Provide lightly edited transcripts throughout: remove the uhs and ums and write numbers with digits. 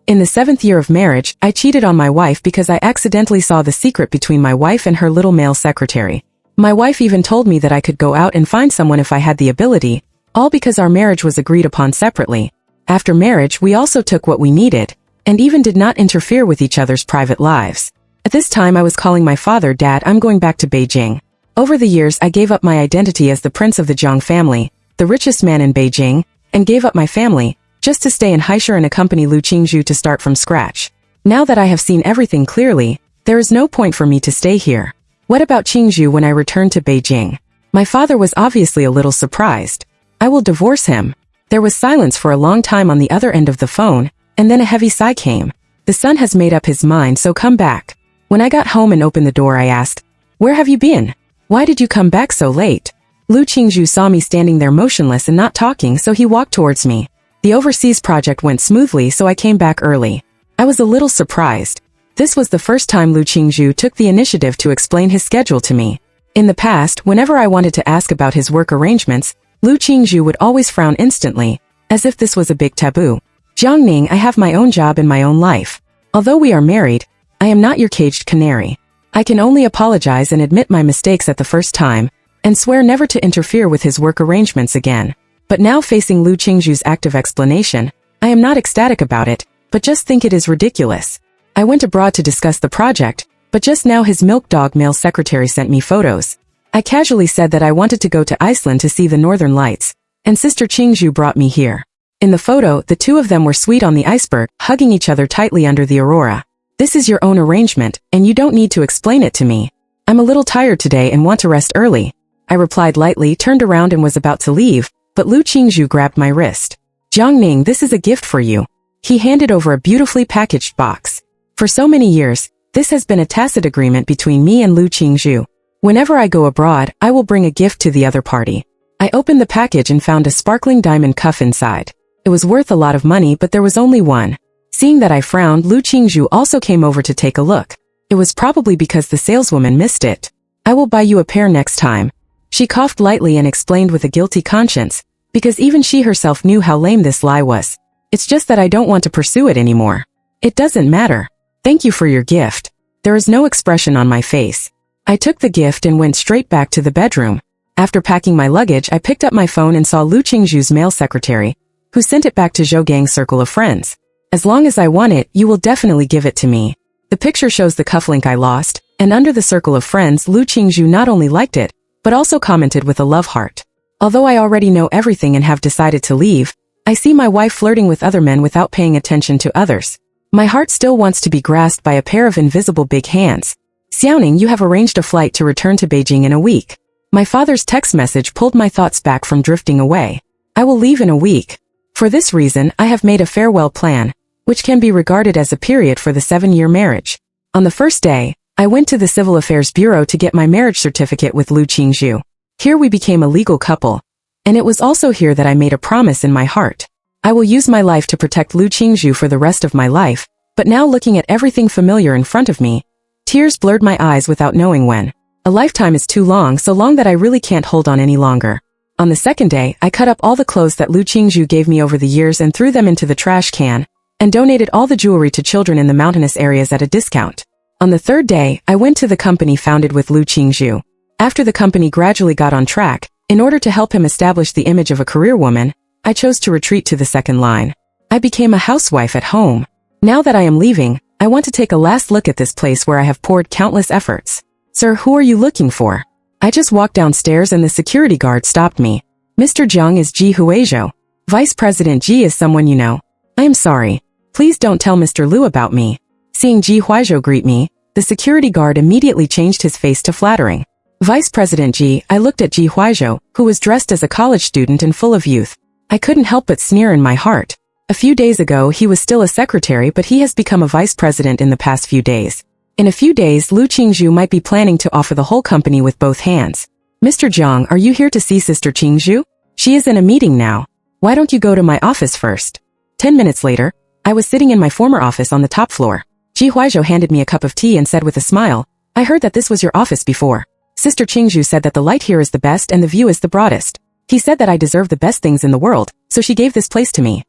In the 7th year of marriage, I cheated on my wife because I accidentally saw the secret between my wife and her little male secretary. My wife even told me that I could go out and find someone if I had the ability, all because our marriage was agreed upon separately. After marriage, we also took what we needed, and even did not interfere with each other's private lives. At this time I was calling my father, "Dad, I'm going back to Beijing." Over the years I gave up my identity as the prince of the Jiang family, the richest man in Beijing, and gave up my family, just to stay in Haishur and accompany Liu Qingzhu to start from scratch. Now that I have seen everything clearly, there is no point for me to stay here. What about Qingzhu when I return to Beijing? My father was obviously a little surprised. I will divorce him. There was silence for a long time on the other end of the phone, and then a heavy sigh came. The son has made up his mind, so come back. When I got home and opened the door, I asked, "Where have you been? Why did you come back so late?" Liu Qingzhu saw me standing there motionless and not talking, so he walked towards me. The overseas project went smoothly, so I came back early. I was a little surprised. This was the first time Liu Qingzhu took the initiative to explain his schedule to me. In the past, whenever I wanted to ask about his work arrangements, Liu Qingzhu would always frown instantly, as if this was a big taboo. "Jiang, I have my own job and my own life. Although we are married, I am not your caged canary. I can only apologize and admit my mistakes at the first time, and swear never to interfere with his work arrangements again." But now, facing Liu Qingzhu's active explanation, I am not ecstatic about it, but just think it is ridiculous. I went abroad to discuss the project, but just now his milk dog male secretary sent me photos. I casually said that I wanted to go to Iceland to see the northern lights, and Sister Qingzhu brought me here. In the photo, the two of them were sweet on the iceberg, hugging each other tightly under the aurora. "This is your own arrangement, and you don't need to explain it to me. I'm a little tired today and want to rest early," I replied lightly, turned around and was about to leave, but Liu Qingzhu grabbed my wrist. "Jiang, this is a gift for you." He handed over a beautifully packaged box. For so many years, this has been a tacit agreement between me and Liu Qingzhu. Whenever I go abroad, I will bring a gift to the other party. I opened the package and found a sparkling diamond cuff inside. It was worth a lot of money, but there was only one. Seeing that I frowned, Liu Qingzhu also came over to take a look. It was probably because the saleswoman missed it. "I will buy you a pair next time." She coughed lightly and explained with a guilty conscience, because even she herself knew how lame this lie was. "It's just that I don't want to pursue it anymore." "It doesn't matter. Thank you for your gift." There is no expression on my face. I took the gift and went straight back to the bedroom. After packing my luggage, I picked up my phone and saw Liu Qingzhu's male secretary, who sent it back to Zhou circle of friends. "As long as I want it, you will definitely give it to me." The picture shows the cufflink I lost, and under the circle of friends, Liu Qingzhu not only liked it, but also commented with a love heart. Although I already know everything and have decided to leave, I see my wife flirting with other men without paying attention to others. My heart still wants to be grasped by a pair of invisible big hands. "Xiaoning, you have arranged a flight to return to Beijing in a week." My father's text message pulled my thoughts back from drifting away. I will leave in a week. For this reason, I have made a farewell plan, which can be regarded as a period for the 7-year marriage. On the first day, I went to the Civil Affairs Bureau to get my marriage certificate with Liu Qingzhu. Here we became a legal couple, and it was also here that I made a promise in my heart. I will use my life to protect Liu Qingzhu for the rest of my life, but now looking at everything familiar in front of me, tears blurred my eyes without knowing when. A lifetime is too long, so long that I really can't hold on any longer. On the second day, I cut up all the clothes that Liu Qingzhu gave me over the years and threw them into the trash can, and donated all the jewelry to children in the mountainous areas at a discount. On the third day, I went to the company founded with Liu Qingzhu. After the company gradually got on track, in order to help him establish the image of a career woman, I chose to retreat to the second line. I became a housewife at home. Now that I am leaving, I want to take a last look at this place where I have poured countless efforts. "Sir, who are you looking for?" I just walked downstairs and the security guard stopped me. "Mr. Jiang is Ji Huizhou. Vice President Ji is someone you know." "I am sorry. Please don't tell Mr. Liu about me." Seeing Ji Huizhou greet me, the security guard immediately changed his face to flattering. "Vice President Ji," I looked at Ji Huizhou, who was dressed as a college student and full of youth. I couldn't help but sneer in my heart. A few days ago he was still a secretary, but he has become a vice president in the past few days. In a few days, Liu Qingzhu might be planning to offer the whole company with both hands. "Mr. Jiang, are you here to see Sister Qingzhu? She is in a meeting now. Why don't you go to my office first?" 10 minutes later, I was sitting in my former office on the top floor. Ji Huizhou handed me a cup of tea and said with a smile, "I heard that this was your office before. Sister Qingzhu said that the light here is the best and the view is the broadest. He said that I deserve the best things in the world, so she gave this place to me."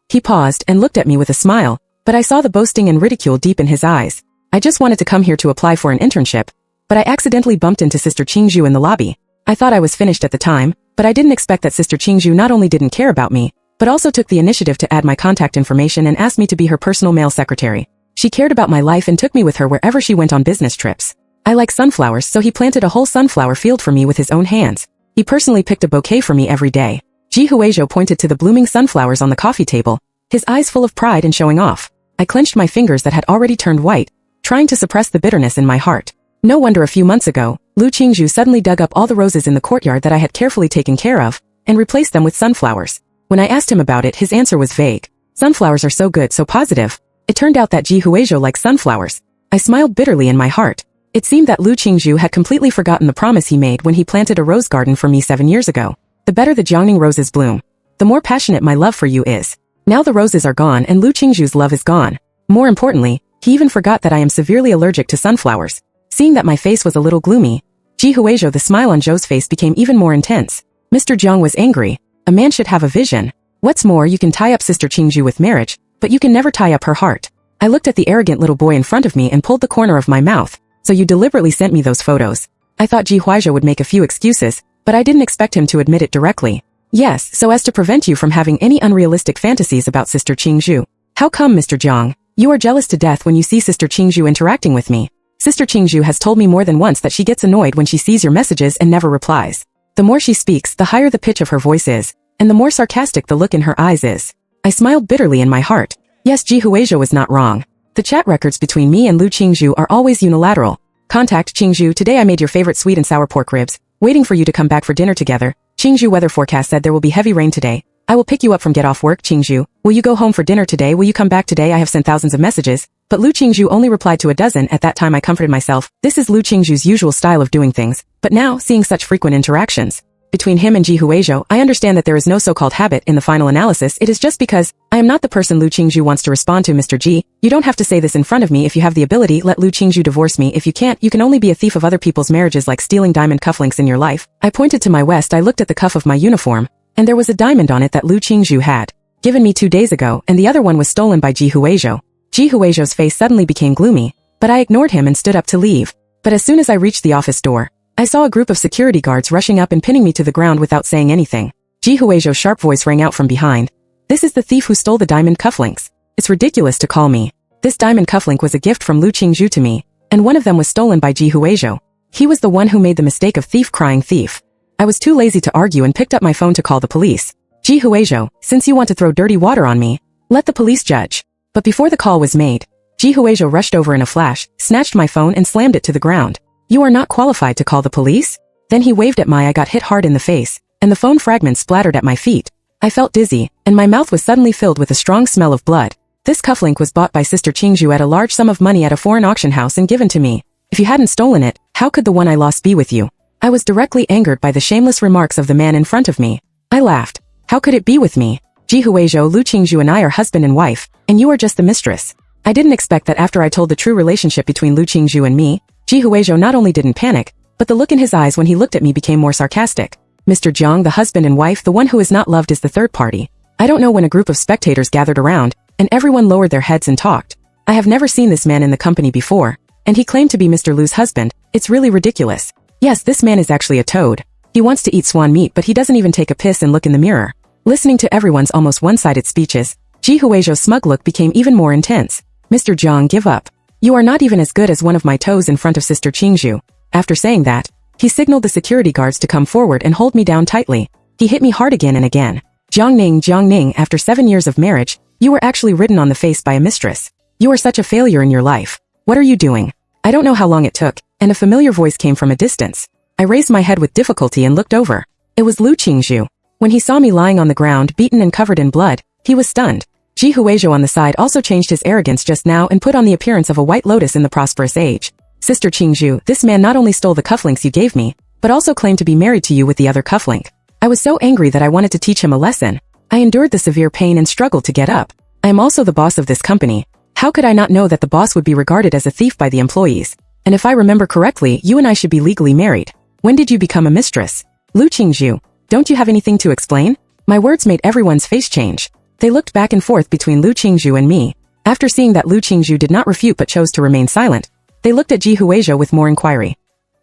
He paused and looked at me with a smile, but I saw the boasting and ridicule deep in his eyes. I just wanted to come here to apply for an internship, but I accidentally bumped into Sister Qingzhu in the lobby. I thought I was finished at the time, but I didn't expect that Sister Qingzhu not only didn't care about me, but also took the initiative to add my contact information and asked me to be her personal mail secretary. She cared about my life and took me with her wherever she went on business trips. I like sunflowers, so he planted a whole sunflower field for me with his own hands. He personally picked a bouquet for me every day. Ji Huizhou pointed to the blooming sunflowers on the coffee table, his eyes full of pride and showing off. I clenched my fingers that had already turned white, trying to suppress the bitterness in my heart. No wonder a few months ago, Liu Qingzhu suddenly dug up all the roses in the courtyard that I had carefully taken care of, and replaced them with sunflowers. When I asked him about it, his answer was vague. Sunflowers are so good, so positive. It turned out that Ji Huizhou likes sunflowers. I smiled bitterly in my heart. It seemed that Liu Qingzhu had completely forgotten the promise he made when he planted a rose garden for me 7 years ago. The better the Jiangning roses bloom, the more passionate my love for you is. Now the roses are gone and Liu Qingzhu's love is gone. More importantly, he even forgot that I am severely allergic to sunflowers. Seeing that my face was a little gloomy, Ji Huizhou, the smile on Zhou's face became even more intense. Mr. Jiang was angry. A man should have a vision. What's more, you can tie up Sister Qingzhu with marriage, but you can never tie up her heart. I looked at the arrogant little boy in front of me and pulled the corner of my mouth. So you deliberately sent me those photos. I thought Ji Huizhou would make a few excuses, but I didn't expect him to admit it directly. Yes, so as to prevent you from having any unrealistic fantasies about Sister Qingzhu. How come, Mr. Jiang? You are jealous to death when you see Sister Qingzhu interacting with me. Sister Qingzhu has told me more than once that she gets annoyed when she sees your messages and never replies. The more she speaks, the higher the pitch of her voice is, and the more sarcastic the look in her eyes is. I smiled bitterly in my heart. Yes, Ji Huizhou was not wrong. The chat records between me and Liu Qingzhu are always unilateral. Contact Qingzhu, today I made your favorite sweet and sour pork ribs, waiting for you to come back for dinner together. Qingzhu, weather forecast said there will be heavy rain today. I will pick you up from get off work. Qingzhu, will you go home for dinner today? Will you come back today? I have sent thousands of messages, but Liu Qingzhu only replied to a dozen. At that time I comforted myself. This is Liu Qingzhu's usual style of doing things, but now, seeing such frequent interactions between him and Ji Huizhou, I understand that there is no so-called habit. In the final analysis, it is just because I am not the person Liu Qingzhu wants to respond to. Mr. Ji, you don't have to say this in front of me. If you have the ability, let Liu Qingzhu divorce me. If you can't, you can only be a thief of other people's marriages, like stealing diamond cufflinks in your life. I pointed to my vest. I looked at the cuff of my uniform, and there was a diamond on it that Liu Qingzhu had given me 2 days ago, and the other one was stolen by Ji Huizhou. Ji Huizhou's face suddenly became gloomy, but I ignored him and stood up to leave. But as soon as I reached the office door, I saw a group of security guards rushing up and pinning me to the ground without saying anything. Ji Huizhou's sharp voice rang out from behind. This is the thief who stole the diamond cufflinks. It's ridiculous to call me. This diamond cufflink was a gift from Liu Qingzhu to me, and one of them was stolen by Ji Huizhou. He was the one who made the mistake of thief crying thief. I was too lazy to argue and picked up my phone to call the police. Ji Huizhou, since you want to throw dirty water on me, let the police judge. But before the call was made, Ji Huizhou rushed over in a flash, snatched my phone and slammed it to the ground. You are not qualified to call the police? Then he waved at I got hit hard in the face, and the phone fragments splattered at my feet. I felt dizzy, and my mouth was suddenly filled with a strong smell of blood. This cufflink was bought by Sister Qingzhu at a large sum of money at a foreign auction house and given to me. If you hadn't stolen it, how could the one I lost be with you? I was directly angered by the shameless remarks of the man in front of me. I laughed. How could it be with me? Ji Huizhou, Liu Qingzhu and I are husband and wife, and you are just the mistress. I didn't expect that after I told the true relationship between Liu Qingzhu and me, Ji Huizhou not only didn't panic, but the look in his eyes when he looked at me became more sarcastic. Mr. Jiang, the husband and wife, the one who is not loved is the third party. I don't know when a group of spectators gathered around, and everyone lowered their heads and talked. I have never seen this man in the company before, and he claimed to be Mr. Liu's husband. It's really ridiculous. Yes, this man is actually a toad. He wants to eat swan meat, but he doesn't even take a piss and look in the mirror. Listening to everyone's almost one-sided speeches, Ji Huizhou's smug look became even more intense. Mr. Jiang, give up. You are not even as good as one of my toes in front of Sister Qingzhu. After saying that, he signaled the security guards to come forward and hold me down tightly. He hit me hard again and again. Jiangning, after 7 years of marriage, you were actually ridden on the face by a mistress. You are such a failure in your life. What are you doing? I don't know how long it took, and a familiar voice came from a distance. I raised my head with difficulty and looked over. It was Liu Qingzhu. When he saw me lying on the ground, beaten and covered in blood, he was stunned. Ji Huizhou on the side also changed his arrogance just now and put on the appearance of a white lotus in the prosperous age. Sister Qingzhu, this man not only stole the cufflinks you gave me, but also claimed to be married to you with the other cufflink. I was so angry that I wanted to teach him a lesson. I endured the severe pain and struggled to get up. I am also the boss of this company. How could I not know that the boss would be regarded as a thief by the employees? And if I remember correctly, you and I should be legally married. When did you become a mistress? Liu Qingzhu, don't you have anything to explain? My words made everyone's face change. They looked back and forth between Liu Qingzhu and me. After seeing that Liu Qingzhu did not refute but chose to remain silent, they looked at Ji Huizhou with more inquiry.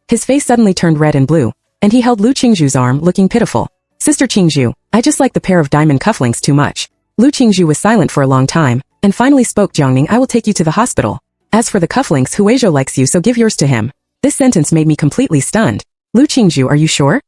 His face suddenly turned red and blue, and he held Liu Qingzhu's arm, looking pitiful. Sister Qingzhu, I just like the pair of diamond cufflinks too much. Liu Qingzhu was silent for a long time, and finally spoke. Jiangning, I will take you to the hospital. As for the cufflinks, Huizhou likes you, so give yours to him. This sentence made me completely stunned. Liu Qingzhu, are you sure?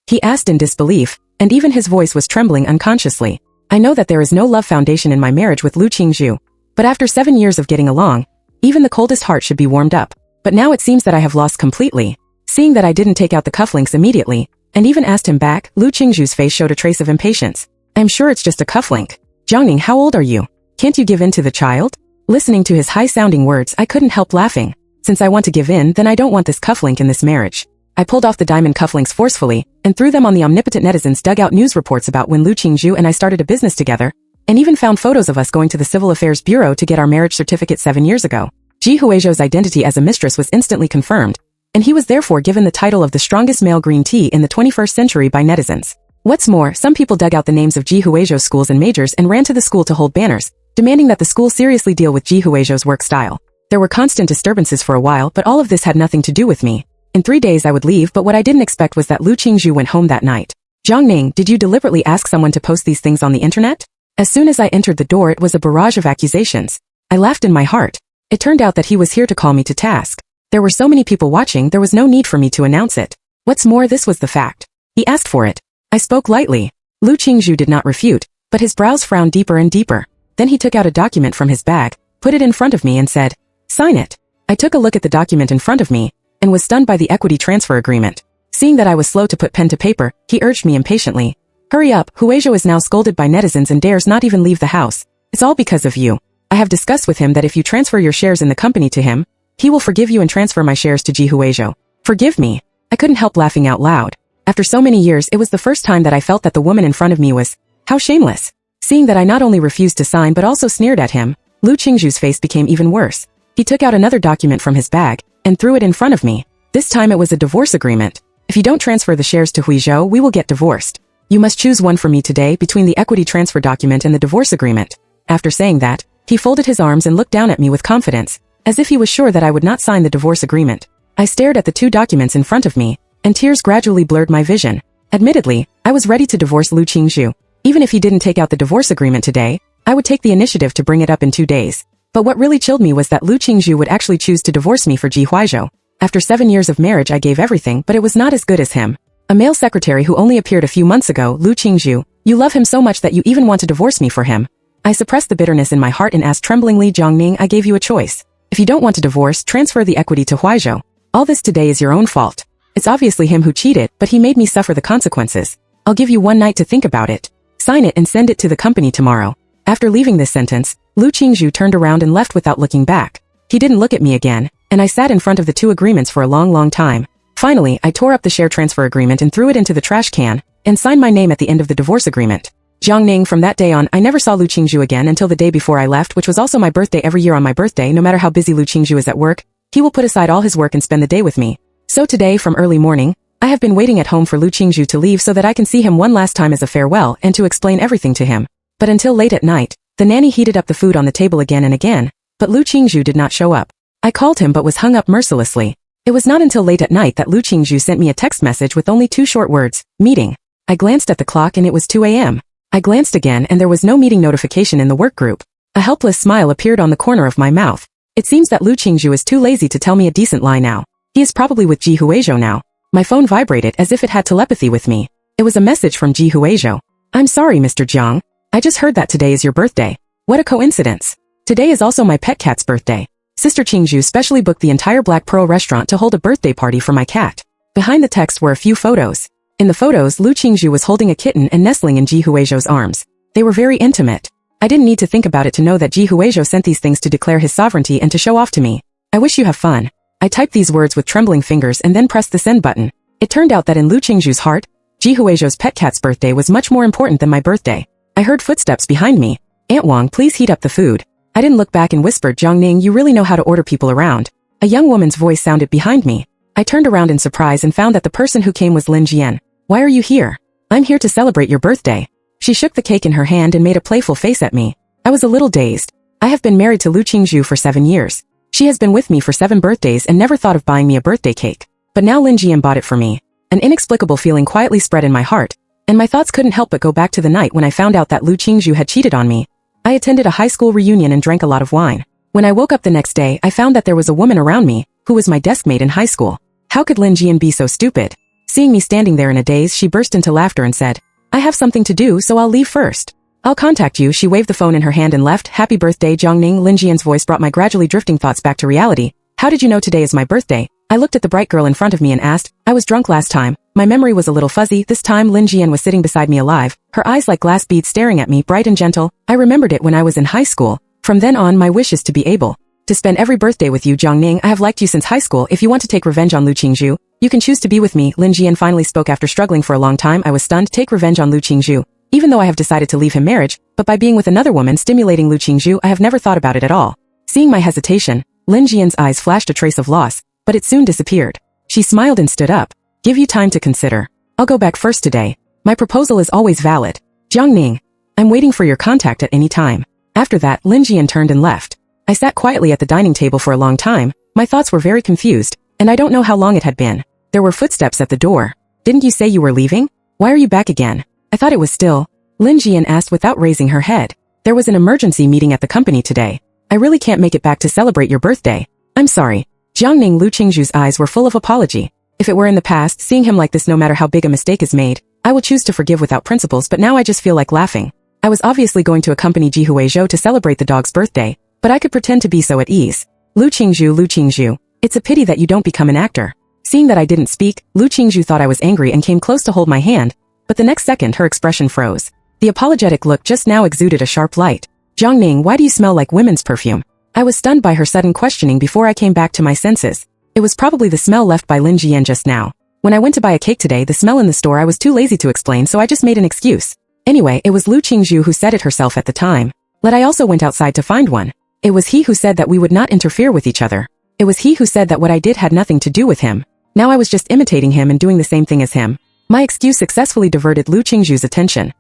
He asked in disbelief, and even his voice was trembling unconsciously. I know that there is no love foundation in my marriage with Liu Qingzhu, but after 7 years of getting along, even the coldest heart should be warmed up. But now it seems that I have lost completely. Seeing that I didn't take out the cufflinks immediately, and even asked him back, Liu Qingzhu's face showed a trace of impatience. I'm sure it's just a cufflink. Jiangning, how old are you? Can't you give in to the child? Listening to his high-sounding words, I couldn't help laughing. Since I want to give in, then I don't want this cufflink in this marriage. I pulled off the diamond cufflinks forcefully, and threw them on the omnipotent netizens. Dug out news reports about when Liu Qingzhu and I started a business together, and even found photos of us going to the Civil Affairs Bureau to get our marriage certificate 7 years ago. Ji Huizhou's identity as a mistress was instantly confirmed, and he was therefore given the title of the strongest male green tea in the 21st century by netizens. What's more, some people dug out the names of Ji Huizhou's schools and majors and ran to the school to hold banners, demanding that the school seriously deal with Ji Huizhou's work style. There were constant disturbances for a while, but all of this had nothing to do with me. In 3 days I would leave, but what I didn't expect was that Liu Qingzhu went home that night. Jiangning, did you deliberately ask someone to post these things on the internet? As soon as I entered the door, it was a barrage of accusations. I laughed in my heart. It turned out that he was here to call me to task. There were so many people watching, there was no need for me to announce it. What's more, this was the fact. He asked for it. I spoke lightly. Liu Qingzhu did not refute, but his brows frowned deeper and deeper. Then he took out a document from his bag, put it in front of me and said, "Sign it." I took a look at the document in front of me, and was stunned by the equity transfer agreement. Seeing that I was slow to put pen to paper, he urged me impatiently. Hurry up, Huizhou is now scolded by netizens and dares not even leave the house. It's all because of you. I have discussed with him that if you transfer your shares in the company to him, he will forgive you and transfer my shares to Ji Huizhou. Forgive me. I couldn't help laughing out loud. After so many years, it was the first time that I felt that the woman in front of me was, how shameless. Seeing that I not only refused to sign but also sneered at him, Liu Qingzhu's face became even worse. He took out another document from his bag, and threw it in front of me. This time it was a divorce agreement. If you don't transfer the shares to Huizhou, we will get divorced. You must choose one for me today between the equity transfer document and the divorce agreement. After saying that, he folded his arms and looked down at me with confidence, as if he was sure that I would not sign the divorce agreement. I stared at the 2 documents in front of me, and tears gradually blurred my vision. Admittedly, I was ready to divorce Liu Qingzhu. Even if he didn't take out the divorce agreement today, I would take the initiative to bring it up in 2 days. But what really chilled me was that Liu Qingzhu would actually choose to divorce me for Ji Huizhou. After 7 years of marriage I gave everything, but it was not as good as him. A male secretary who only appeared a few months ago. Liu Qingzhu, you love him so much that you even want to divorce me for him. I suppressed the bitterness in my heart and asked tremblingly, Jiangning, I gave you a choice. If you don't want to divorce, transfer the equity to Huizhou. All this today is your own fault. It's obviously him who cheated, but he made me suffer the consequences. I'll give you 1 night to think about it. Sign it and send it to the company tomorrow. After leaving this sentence, Liu Qingzhu turned around and left without looking back. He didn't look at me again, and I sat in front of the 2 agreements for a long time. Finally, I tore up the share transfer agreement and threw it into the trash can, and signed my name at the end of the divorce agreement. Jiangning, from that day on, I never saw Liu Qingzhu again until the day before I left, which was also my birthday. Every year on my birthday, no matter how busy Liu Qingzhu is at work, he will put aside all his work and spend the day with me. So today, from early morning, I have been waiting at home for Liu Qingzhu to leave so that I can see him one last time as a farewell and to explain everything to him. But until late at night, the nanny heated up the food on the table again and again, but Liu Qingzhu did not show up. I called him but was hung up mercilessly. It was not until late at night that Liu Qingzhu sent me a text message with only 2 short words, meeting. I glanced at the clock and it was 2 a.m. I glanced again and there was no meeting notification in the work group. A helpless smile appeared on the corner of my mouth. It seems that Liu Qingzhu is too lazy to tell me a decent lie now. He is probably with Ji Huizhou now. My phone vibrated as if it had telepathy with me. It was a message from Ji Huizhou. I'm sorry, Mr. Jiang. I just heard that today is your birthday. What a coincidence. Today is also my pet cat's birthday. Sister Qingzhu specially booked the entire Black Pearl restaurant to hold a birthday party for my cat. Behind the text were a few photos. In the photos, Liu Qingzhu was holding a kitten and nestling in Ji Huizhou's arms. They were very intimate. I didn't need to think about it to know that Ji Huizhou sent these things to declare his sovereignty and to show off to me. I wish you have fun. I typed these words with trembling fingers and then pressed the send button. It turned out that in Liu Qingzhu's heart, Ji Huizhou's pet cat's birthday was much more important than my birthday. I heard footsteps behind me. Aunt Wang, please heat up the food. I didn't look back and whispered, Jiangning, you really know how to order people around. A young woman's voice sounded behind me. I turned around in surprise and found that the person who came was Lin Jian. Why are you here? I'm here to celebrate your birthday. She shook the cake in her hand and made a playful face at me. I was a little dazed. I have been married to Liu Qingzhu for 7 years. She has been with me for 7 birthdays and never thought of buying me a birthday cake. But now Lin Jian bought it for me. An inexplicable feeling quietly spread in my heart, and my thoughts couldn't help but go back to the night when I found out that Liu Qingzhu had cheated on me. I attended a high school reunion and drank a lot of wine. When I woke up the next day, I found that there was a woman around me, who was my deskmate in high school. How could Lin Jian be so stupid? Seeing me standing there in a daze, she burst into laughter and said, "I have something to do, so I'll leave first. I'll contact you." She waved the phone in her hand and left. "Happy birthday, Jiang." Lin Jian's voice brought my gradually drifting thoughts back to reality. "How did you know today is my birthday?" I looked at the bright girl in front of me and asked. "I was drunk last time. My memory was a little fuzzy. This time Lin Jian was sitting beside me alive, her eyes like glass beads staring at me, bright and gentle. I remembered it when I was in high school. From then on, my wish is to be able to spend every birthday with you, Jiang. I have liked you since high school. If you want to take revenge on Liu Qingzhu, you can choose to be with me." Lin Jian finally spoke after struggling for a long time. I was stunned. Take revenge on Liu Qingzhu. Even though I have decided to leave him marriage, but by being with another woman stimulating Liu Qingzhu, I have never thought about it at all. Seeing my hesitation, Lin Jian's eyes flashed a trace of loss, but it soon disappeared. She smiled and stood up. "Give you time to consider. I'll go back first today. My proposal is always valid. Jiang, I'm waiting for your contact at any time." After that, Lin Jian turned and left. I sat quietly at the dining table for a long time. My thoughts were very confused, and I don't know how long it had been. There were footsteps at the door. "Didn't you say you were leaving? Why are you back again?" "I thought it was still," Lin Jian asked without raising her head. "There was an emergency meeting at the company today. I really can't make it back to celebrate your birthday. I'm sorry." Jiang. Liu Qingzhu's eyes were full of apology. If it were in the past, seeing him like this no matter how big a mistake is made, I will choose to forgive without principles, but now I just feel like laughing. I was obviously going to accompany Jiang to celebrate the dog's birthday, but I could pretend to be so at ease. Liu Qingzhu, it's a pity that you don't become an actor." Seeing that I didn't speak, Liu Qingzhu thought I was angry and came close to hold my hand, but the next second her expression froze. The apologetic look just now exuded a sharp light. "Jiang, why do you smell like women's perfume?" I was stunned by her sudden questioning before I came back to my senses. It was probably the smell left by Lin Jian just now. When I went to buy a cake today, the smell in the store, I was too lazy to explain, so I just made an excuse. Anyway, it was Liu Qingzhu who said it herself at the time. I also went outside to find one. It was he who said that we would not interfere with each other. It was he who said that what I did had nothing to do with him. Now I was just imitating him and doing the same thing as him. My excuse successfully diverted Liu Qingzhu's attention.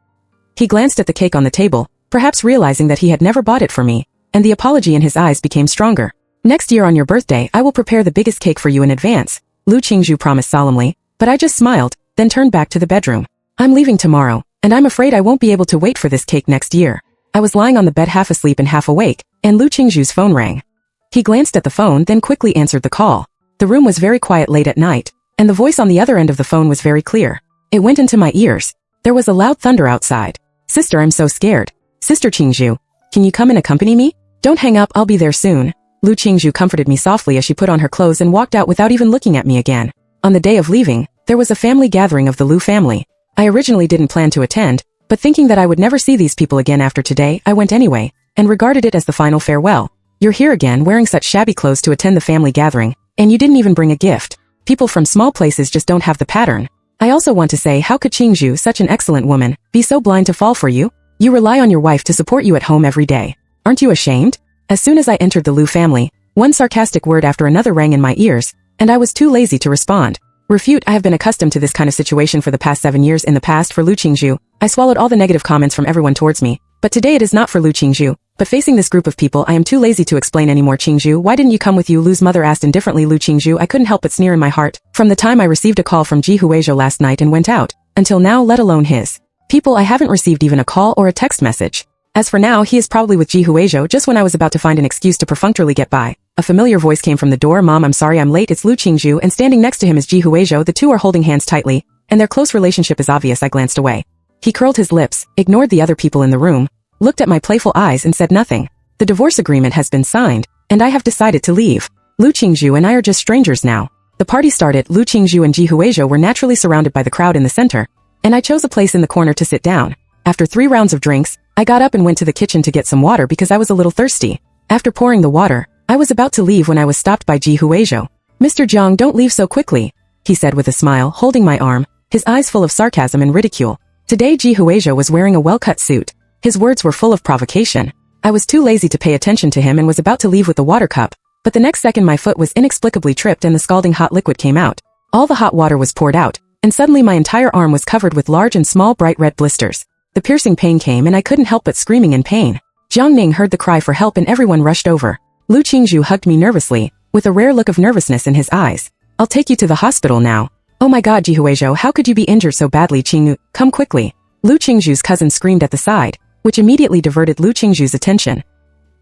He glanced at the cake on the table, perhaps realizing that he had never bought it for me, and the apology in his eyes became stronger. "Next year on your birthday, I will prepare the biggest cake for you in advance," Liu Qingzhu promised solemnly, but I just smiled, then turned back to the bedroom. "I'm leaving tomorrow, and I'm afraid I won't be able to wait for this cake next year." I was lying on the bed half asleep and half awake, and Liu Qingzhu's phone rang. He glanced at the phone, then quickly answered the call. The room was very quiet late at night, and the voice on the other end of the phone was very clear. It went into my ears. There was a loud thunder outside. "Sister, I'm so scared. Sister Qingzhu, can you come and accompany me? Don't hang up, I'll be there soon." Liu Qingzhu comforted me softly as she put on her clothes and walked out without even looking at me again. On the day of leaving, there was a family gathering of the Liu family. I originally didn't plan to attend, but thinking that I would never see these people again after today, I went anyway, and regarded it as the final farewell. "You're here again wearing such shabby clothes to attend the family gathering, and you didn't even bring a gift. People from small places just don't have the pattern. I also want to say, how could Qingzhu, such an excellent woman, be so blind to fall for you? You rely on your wife to support you at home every day. Aren't you ashamed?" As soon as I entered the Liu family, one sarcastic word after another rang in my ears, and I was too lazy to respond. Refute. I have been accustomed to this kind of situation for the past 7 years. In the past, for Liu Qingzhu, I swallowed all the negative comments from everyone towards me, but today it is not for Liu Qingzhu. But facing this group of people, I am too lazy to explain anymore. "Qingzhu, why didn't you come with you?" Liu's mother asked indifferently. Liu Qingzhu, I couldn't help but sneer in my heart. From the time I received a call from Jiang last night and went out, until now, let alone his people, I haven't received even a call or a text message. As for now, he is probably with Jiang. Just when I was about to find an excuse to perfunctorily get by, a familiar voice came from the door. "Mom, I'm sorry I'm late." It's Liu Qingzhu, and standing next to him is Jiang. The two are holding hands tightly, and their close relationship is obvious. I glanced away. He curled his lips, ignored the other people in the room, looked at my playful eyes and said nothing. "The divorce agreement has been signed, and I have decided to leave. Liu Qingzhu and I are just strangers now." The party started. Liu Qingzhu and Jiang were naturally surrounded by the crowd in the center, and I chose a place in the corner to sit down. After 3 rounds of drinks, I got up and went to the kitchen to get some water because I was a little thirsty. After pouring the water, I was about to leave when I was stopped by Jiang. "Mr. Jiang, don't leave so quickly," he said with a smile, holding my arm, his eyes full of sarcasm and ridicule. Today Jiang was wearing a well-cut suit. His words were full of provocation. I was too lazy to pay attention to him and was about to leave with the water cup, but the next second my foot was inexplicably tripped and the scalding hot liquid came out. All the hot water was poured out, and suddenly my entire arm was covered with large and small bright red blisters. The piercing pain came and I couldn't help but screaming in pain. Jiang Ning heard the cry for help and everyone rushed over. Liu Qingzhu hugged me nervously, with a rare look of nervousness in his eyes. I'll take you to the hospital now. Oh my god, Jihuizhou, how could you be injured so badly? Qingnu, come quickly. Liu Qingzhu's cousin screamed at the side, which immediately diverted Liu Qingzhu's attention.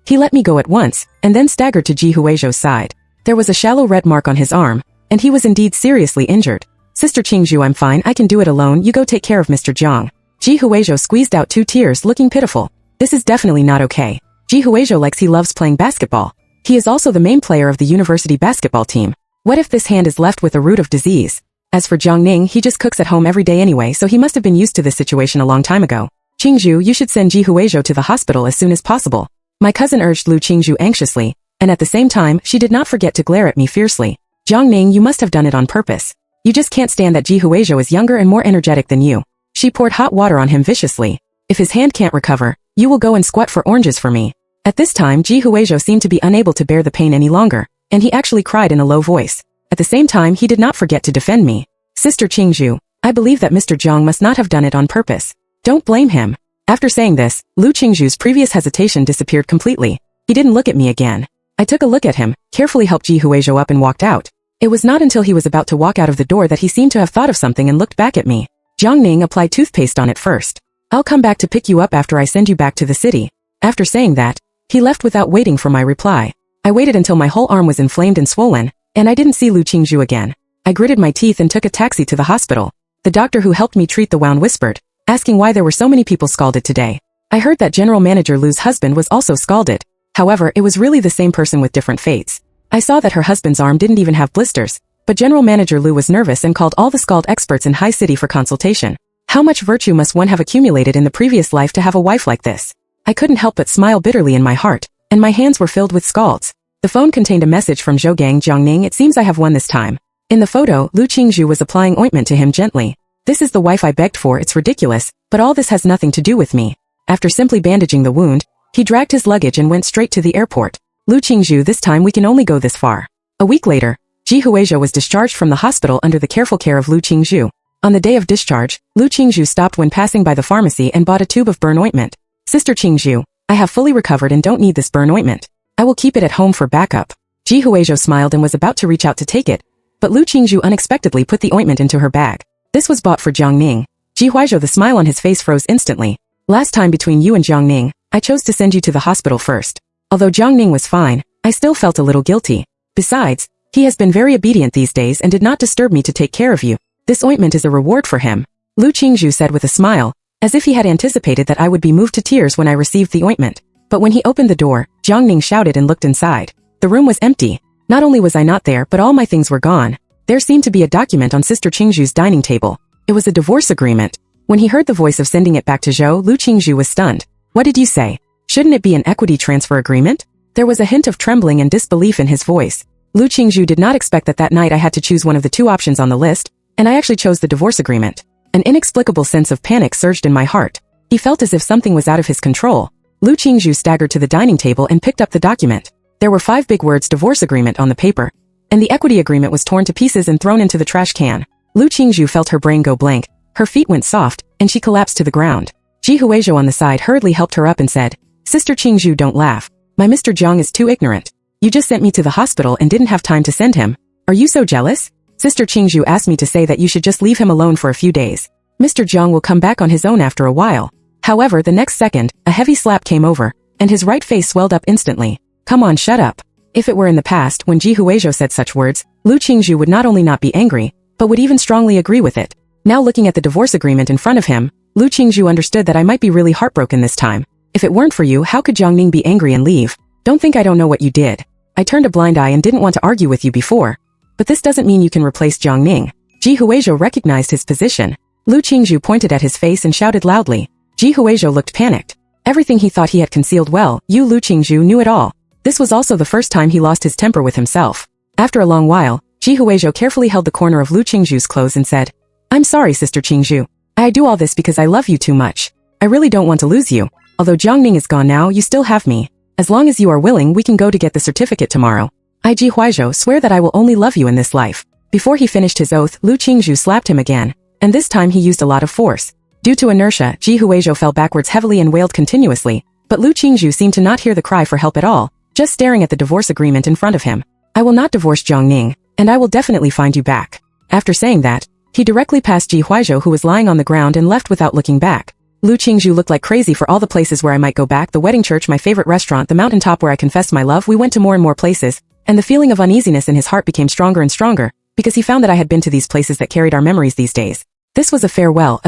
He let me go at once, and then staggered to Jihuizhou's side. There was a shallow red mark on his arm, and he was indeed seriously injured. Sister Qingzhu, I'm fine, I can do it alone, you go take care of Mr. Jiang. Jihuizhou squeezed out 2 tears, looking pitiful. This is definitely not okay. Jihuizhou he loves playing basketball. He is also the main player of the university basketball team. What if this hand is left with a root of disease? As for Jiang Ning, he just cooks at home every day anyway, so he must have been used to this situation a long time ago. Qingzhu, you should send Jihuizhou to the hospital as soon as possible. My cousin urged Liu Qingzhu anxiously, and at the same time, she did not forget to glare at me fiercely. Jiang Ning, you must have done it on purpose. You just can't stand that Jihuizhou is younger and more energetic than you. She poured hot water on him viciously. If his hand can't recover, you will go and squat for oranges for me. At this time, Jihuizhou seemed to be unable to bear the pain any longer, and he actually cried in a low voice. At the same time, he did not forget to defend me. Sister Qingzhu, I believe that Mr. Jiang must not have done it on purpose. Don't blame him. After saying this, Liu Qingzhu's previous hesitation disappeared completely. He didn't look at me again. I took a look at him, carefully helped Jihuizhou up and walked out. It was not until he was about to walk out of the door that he seemed to have thought of something and looked back at me. Jiang Ning applied toothpaste on it first. I'll come back to pick you up after I send you back to the city. After saying that, he left without waiting for my reply. I waited until my whole arm was inflamed and swollen, and I didn't see Liu Qingzhu again. I gritted my teeth and took a taxi to the hospital. The doctor who helped me treat the wound whispered, asking why there were so many people scalded today. I heard that General Manager Liu's husband was also scalded. However, it was really the same person with different fates. I saw that her husband's arm didn't even have blisters, but General Manager Liu was nervous and called all the scald experts in High City for consultation. How much virtue must one have accumulated in the previous life to have a wife like this? I couldn't help but smile bitterly in my heart, and my hands were filled with scalds. The phone contained a message from Zhougang Jiangning. It seems I have won this time. In the photo, Liu Qingzhu was applying ointment to him gently. This is the wife I begged for, it's ridiculous, but all this has nothing to do with me. After simply bandaging the wound, he dragged his luggage and went straight to the airport. Liu Qingzhu, this time we can only go this far. A week later, Jihuizhou was discharged from the hospital under the careful care of Liu Qingzhu. On the day of discharge, Liu Qingzhu stopped when passing by the pharmacy and bought a tube of burn ointment. Sister Qingzhu, I have fully recovered and don't need this burn ointment. I will keep it at home for backup. Jihuizhou smiled and was about to reach out to take it, but Liu Qingzhu unexpectedly put the ointment into her bag. This was bought for Jiang Ning. Jihuizhou, the smile on his face froze instantly. Last time between you and Jiang Ning, I chose to send you to the hospital first. Although Jiang Ning was fine, I still felt a little guilty. Besides, he has been very obedient these days and did not disturb me to take care of you. This ointment is a reward for him. Liu Qingzhu said with a smile, as if he had anticipated that I would be moved to tears when I received the ointment. But when he opened the door, Jiang Ning shouted and looked inside. The room was empty. Not only was I not there, but all my things were gone. There seemed to be a document on Sister Qingzhu's dining table. It was a divorce agreement. When he heard the voice of sending it back to Zhou, Liu Qingzhu was stunned. What did you say? Shouldn't it be an equity transfer agreement? There was a hint of trembling and disbelief in his voice. Liu Qingzhu did not expect that night I had to choose one of the 2 options on the list, and I actually chose the divorce agreement. An inexplicable sense of panic surged in my heart. He felt as if something was out of his control. Liu Qingzhu staggered to the dining table and picked up the document. There were 5 big words divorce agreement on the paper, and the equity agreement was torn to pieces and thrown into the trash can. Liu Qingzhu felt her brain go blank. Her feet went soft, and she collapsed to the ground. Jihuizhou on the side hurriedly helped her up and said, Sister Qingzhu, don't laugh. My Mr. Jiang is too ignorant. You just sent me to the hospital and didn't have time to send him. Are you so jealous? Sister Qingzhu asked me to say that you should just leave him alone for a few days. Mr. Jiang will come back on his own after a while. However, the next second, a heavy slap came over, and his right face swelled up instantly. Come on, shut up. If it were in the past, when Jihuizhou said such words, Liu Qingzhu would not only not be angry, but would even strongly agree with it. Now looking at the divorce agreement in front of him, Liu Qingzhu understood that I might be really heartbroken this time. If it weren't for you, how could Jiang Ning be angry and leave? Don't think I don't know what you did. I turned a blind eye and didn't want to argue with you before. But this doesn't mean you can replace Jiang Ning. Jihuizhou recognized his position. Liu Qingzhu pointed at his face and shouted loudly. Jihuizhou looked panicked. Everything he thought he had concealed well, Liu Qingzhu knew it all. This was also the first time he lost his temper with himself. After a long while, Jihuizhou carefully held the corner of Liu Qingzhu's clothes and said, I'm sorry, Sister Qingzhu. I do all this because I love you too much. I really don't want to lose you. Although Jiang Ning is gone now, you still have me. As long as you are willing, we can go to get the certificate tomorrow. I, Jihuizhou, swear that I will only love you in this life. Before he finished his oath, Liu Qingzhu slapped him again, and this time he used a lot of force. Due to inertia, Jihuizhou fell backwards heavily and wailed continuously, But Liu Qingzhu seemed to not hear the cry for help at all, just staring at the divorce agreement in front of him. I will not divorce Jiang Ning, and I will definitely find you back. After saying that, he directly passed Ji Huaizhou, who was lying on the ground, and left without looking back. Liu Qingzhu looked like crazy for all the places where I might go back: the wedding church, my favorite restaurant, the mountaintop where I confessed my love. We went to more and more places, and the feeling of uneasiness in his heart became stronger and stronger, because he found that I had been to these places that carried our memories these days. This was a farewell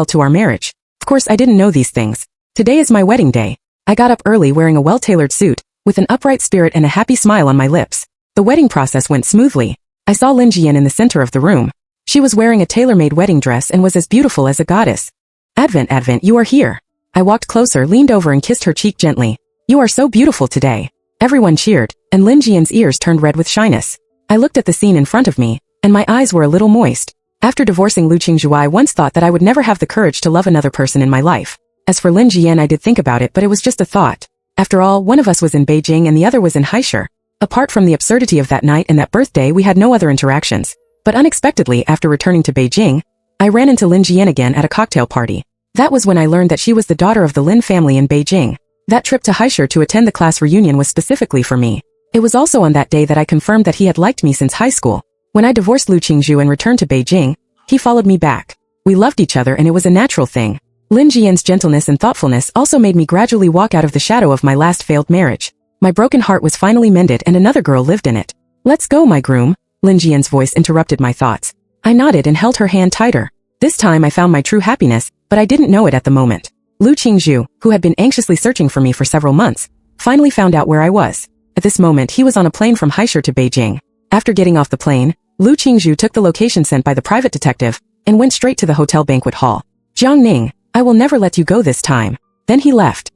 to our marriage. Of course, I didn't know these things. Today is my wedding day. I got up early wearing a well-tailored suit, with an upright spirit and a happy smile on my lips. The wedding process went smoothly. I saw Lin Jian in the center of the room. She was wearing a tailor-made wedding dress and was as beautiful as a goddess. Advent, you are here. I walked closer, leaned over and kissed her cheek gently. You are so beautiful today. Everyone cheered, and Lin Jian's ears turned red with shyness. I looked at the scene in front of me, and my eyes were a little moist. After divorcing Liu Qingzhu, I once thought that I would never have the courage to love another person in my life. As for Lin Jian, I did think about it, but it was just a thought. After all, one of us was in Beijing and the other was in Haishur. Apart from the absurdity of that night and that birthday, we had no other interactions. But unexpectedly, after returning to Beijing, I ran into Lin Jian again at a cocktail party. That was when I learned that she was the daughter of the Lin family in Beijing. That trip to Haishur to attend the class reunion was specifically for me. It was also on that day that I confirmed that he had liked me since high school. When I divorced Liu Qingzhu and returned to Beijing, he followed me back. We loved each other and it was a natural thing. Lin Jian's gentleness and thoughtfulness also made me gradually walk out of the shadow of my last failed marriage. My broken heart was finally mended and another girl lived in it. Let's go, my groom. Lin Jian's voice interrupted my thoughts. I nodded and held her hand tighter. This time I found my true happiness, but I didn't know it at the moment. Liu Qingzhu, who had been anxiously searching for me for several months, finally found out where I was. At this moment he was on a plane from Haishur to Beijing. After getting off the plane, Liu Qingzhu took the location sent by the private detective and went straight to the hotel banquet hall. Jiang Ning, I will never let you go this time. Then he left.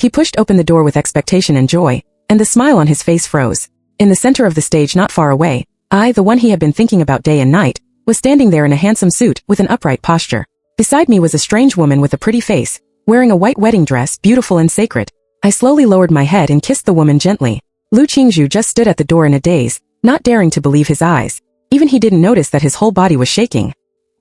He pushed open the door with expectation and joy, and the smile on his face froze. In the center of the stage not far away, I, the one he had been thinking about day and night, was standing there in a handsome suit with an upright posture. Beside me was a strange woman with a pretty face, wearing a white wedding dress, beautiful and sacred. I slowly lowered my head and kissed the woman gently. Liu Qingzhu just stood at the door in a daze, not daring to believe his eyes. Even he didn't notice that his whole body was shaking.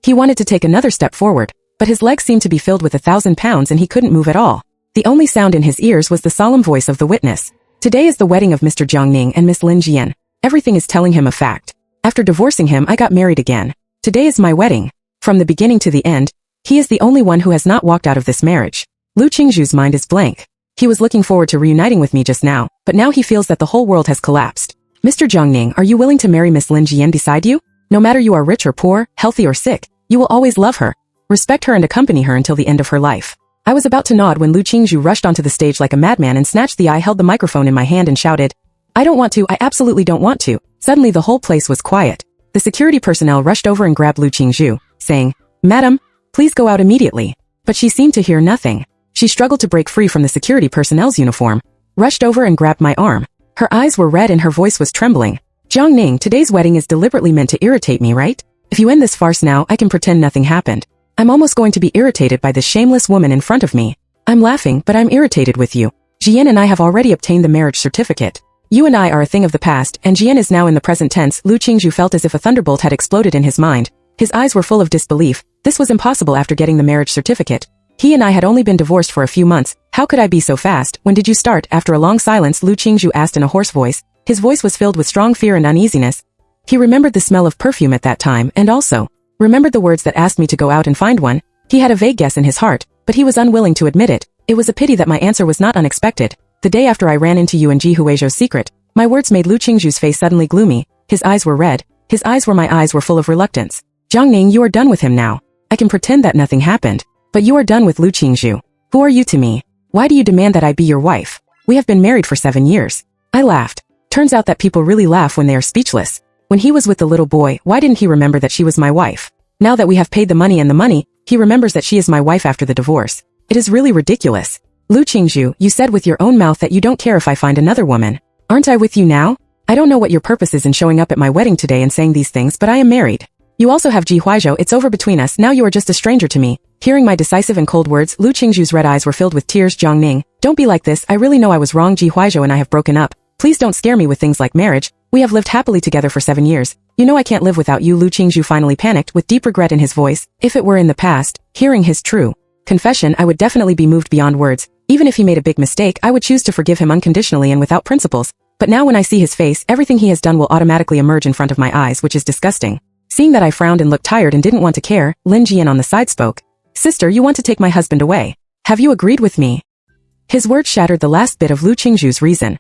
He wanted to take another step forward, but his legs seemed to be filled with 1,000 pounds and he couldn't move at all. The only sound in his ears was the solemn voice of the witness. Today is the wedding of Mr. Jiang Ning and Miss Lin Jian. Everything is telling him a fact. After divorcing him, I got married again. Today is my wedding. From the beginning to the end, he is the only one who has not walked out of this marriage. Liu Qingzhu's mind is blank. He was looking forward to reuniting with me just now, but now he feels that the whole world has collapsed. Mr. Jiang Ning, are you willing to marry Miss Lin Jian beside you? No matter you are rich or poor, healthy or sick, you will always love her, respect her and accompany her until the end of her life. I was about to nod when Liu Qingzhu rushed onto the stage like a madman and snatched I held the microphone in my hand and shouted, I don't want to, I absolutely don't want to. Suddenly the whole place was quiet. The security personnel rushed over and grabbed Liu Qingzhu, saying, Madam, please go out immediately. But she seemed to hear nothing. She struggled to break free from the security personnel's uniform, rushed over and grabbed my arm. Her eyes were red and her voice was trembling. Jiang Ning, today's wedding is deliberately meant to irritate me, right? If you end this farce now, I can pretend nothing happened. I'm almost going to be irritated by this shameless woman in front of me. I'm laughing, but I'm irritated with you. Jian and I have already obtained the marriage certificate. You and I are a thing of the past, and Jian is now in the present tense. Liu Qingzhu felt as if a thunderbolt had exploded in his mind. His eyes were full of disbelief. This was impossible after getting the marriage certificate. He and I had only been divorced for a few months. How could I be so fast? When did you start? After a long silence, Liu Qingzhu asked in a hoarse voice. His voice was filled with strong fear and uneasiness. He remembered the smell of perfume at that time, and also remembered the words that asked me to go out and find one. He had a vague guess in his heart, but he was unwilling to admit it. It was a pity that my answer was not unexpected. The day after I ran into you in Ji Huaizhou's secret, my words made Liu Qingzhu's face suddenly gloomy. His eyes were red. His eyes were my eyes were full of reluctance. Jiang Ning, you are done with him now. I can pretend that nothing happened. But you are done with Liu Qingzhu. Who are you to me? Why do you demand that I be your wife? We have been married for 7 years. I laughed. Turns out that people really laugh when they are speechless. When he was with the little boy, why didn't he remember that she was my wife? Now that we have paid the money, he remembers that she is my wife after the divorce. It is really ridiculous. Liu Qingzhu, you said with your own mouth that you don't care if I find another woman. Aren't I with you now? I don't know what your purpose is in showing up at my wedding today and saying these things, but I am married. You also have Ji Huaizhou. It's over between us. Now you are just a stranger to me. Hearing my decisive and cold words, Liu Qingzhu's red eyes were filled with tears. Jiang Ning, don't be like this. I really know I was wrong. Ji Huaizhou and I have broken up. Please don't scare me with things like marriage. We have lived happily together for 7 years. You know I can't live without you. Liu Qingzhu finally panicked with deep regret in his voice. If it were in the past, hearing his true confession, I would definitely be moved beyond words. Even if he made a big mistake, I would choose to forgive him unconditionally and without principles. But now when I see his face, everything he has done will automatically emerge in front of my eyes, which is disgusting. Seeing that I frowned and looked tired and didn't want to care, Lin Jian on the side spoke. Sister, you want to take my husband away. Have you agreed with me? His words shattered the last bit of Liu Qingzhu's reason.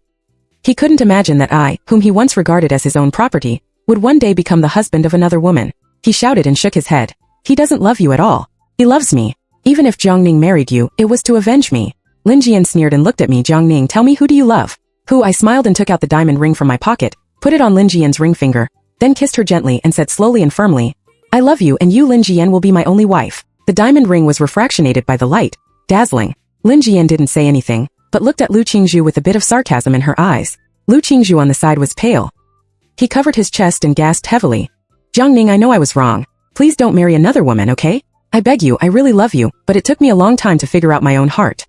He couldn't imagine that I, whom he once regarded as his own property, would one day become the husband of another woman. He shouted and shook his head. He doesn't love you at all. He loves me. Even if Jiang married you, it was to avenge me. Lin Jian sneered and looked at me. Jiang, tell me, who do you love? Who? I smiled and took out the diamond ring from my pocket, put it on Lin Jian's ring finger, then kissed her gently and said slowly and firmly, I love you and you, Lin Jian, will be my only wife. The diamond ring was refractionated by the light, dazzling. Lin Jian didn't say anything, but looked at Liu Qingzhu with a bit of sarcasm in her eyes. Liu Qingzhu on the side was pale. He covered his chest and gasped heavily. Jiang, I know I was wrong. Please don't marry another woman, okay? I beg you, I really love you, but it took me a long time to figure out my own heart.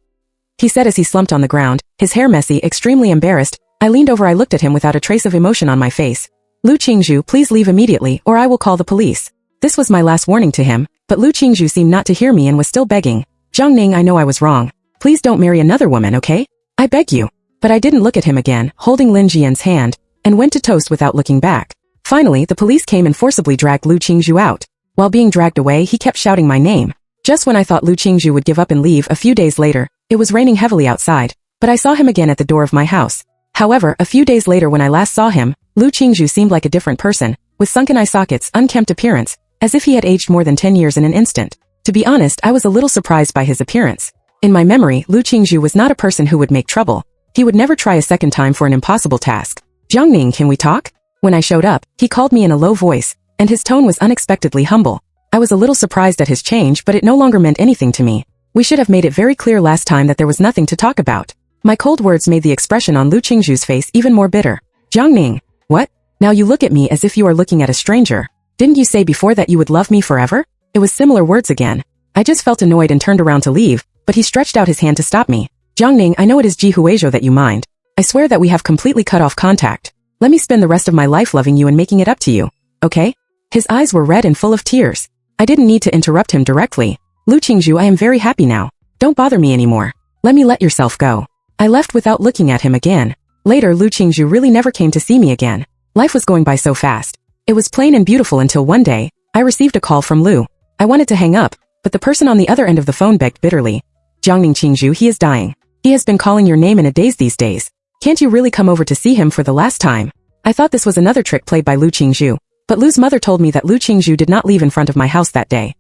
He said as he slumped on the ground, his hair messy, extremely embarrassed. I leaned over. I looked at him without a trace of emotion on my face. Liu Qingzhu, please leave immediately, or I will call the police. This was my last warning to him, but Liu Qingzhu seemed not to hear me and was still begging. Jiang, I know I was wrong. Please don't marry another woman, okay? I beg you. But I didn't look at him again, holding Lin Jian's hand, and went to toast without looking back. Finally, the police came and forcibly dragged Liu Qingzhu out. While being dragged away, he kept shouting my name. Just when I thought Liu Qingzhu would give up and leave, a few days later, it was raining heavily outside, but I saw him again at the door of my house. However, a few days later when I last saw him, Liu Qingzhu seemed like a different person, with sunken eye sockets, unkempt appearance, as if he had aged more than 10 years in an instant. To be honest, I was a little surprised by his appearance. In my memory, Liu Qingzhu was not a person who would make trouble. He would never try a second time for an impossible task. Jiang, can we talk? When I showed up, he called me in a low voice, and his tone was unexpectedly humble. I was a little surprised at his change, but it no longer meant anything to me. We should have made it very clear last time that there was nothing to talk about. My cold words made the expression on Liu Qingzhu's face even more bitter. Jiang, what? Now you look at me as if you are looking at a stranger. Didn't you say before that you would love me forever? It was similar words again. I just felt annoyed and turned around to leave, but he stretched out his hand to stop me. Jiang, I know it is Ji Huizhou that you mind. I swear that we have completely cut off contact. Let me spend the rest of my life loving you and making it up to you, okay? His eyes were red and full of tears. I didn't need to interrupt him directly. Liu Qingzhu, I am very happy now. Don't bother me anymore. Let me let yourself go. I left without looking at him again. Later, Liu Qingzhu really never came to see me again. Life was going by so fast. It was plain and beautiful until one day, I received a call from Liu. I wanted to hang up, but the person on the other end of the phone begged bitterly. Jiang Qingzhu, he is dying. He has been calling your name in a daze these days. Can't you really come over to see him for the last time? I thought this was another trick played by Liu Qingzhu, but Liu's mother told me that Liu Qingzhu did not leave in front of my house that day.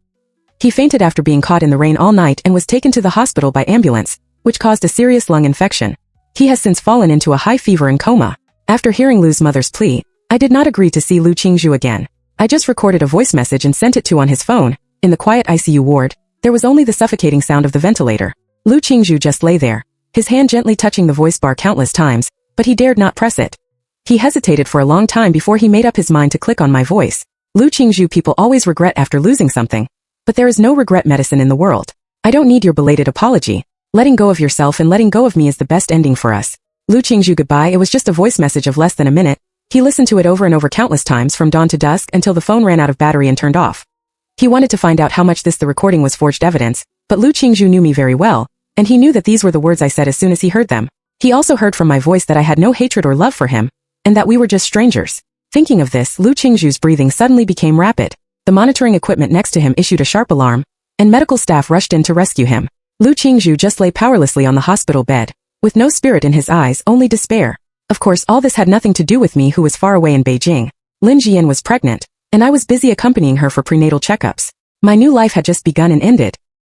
He fainted after being caught in the rain all night and was taken to the hospital by ambulance, which caused a serious lung infection. He has since fallen into a high fever and coma. After hearing Liu's mother's plea, I did not agree to see Liu Qingzhu again. I just recorded a voice message and sent it to on his phone. In the quiet ICU ward, there was only the suffocating sound of the ventilator. Liu Qingzhu just lay there, his hand gently touching the voice bar countless times, but he dared not press it. He hesitated for a long time before he made up his mind to click on my voice. Liu Qingzhu, people always regret after losing something. But there is no regret medicine in the world. I don't need your belated apology. Letting go of yourself and letting go of me is the best ending for us. Liu Qingzhu, goodbye. It was just a voice message of less than a minute. He listened to it over and over countless times from dawn to dusk until the phone ran out of battery and turned off. He wanted to find out how much the recording was forged evidence, but Liu Qingzhu knew me very well, and he knew that these were the words I said as soon as he heard them. He also heard from my voice that I had no hatred or love for him, and that we were just strangers. Thinking of this, Liu Qingzhu's breathing suddenly became rapid. The monitoring equipment next to him issued a sharp alarm, and medical staff rushed in to rescue him. Liu Qingzhu just lay powerlessly on the hospital bed, with no spirit in his eyes, only despair. Of course, all this had nothing to do with me, who was far away in Beijing. Lin Jian was pregnant, and I was busy accompanying her for prenatal checkups. My new life had just begun and ended,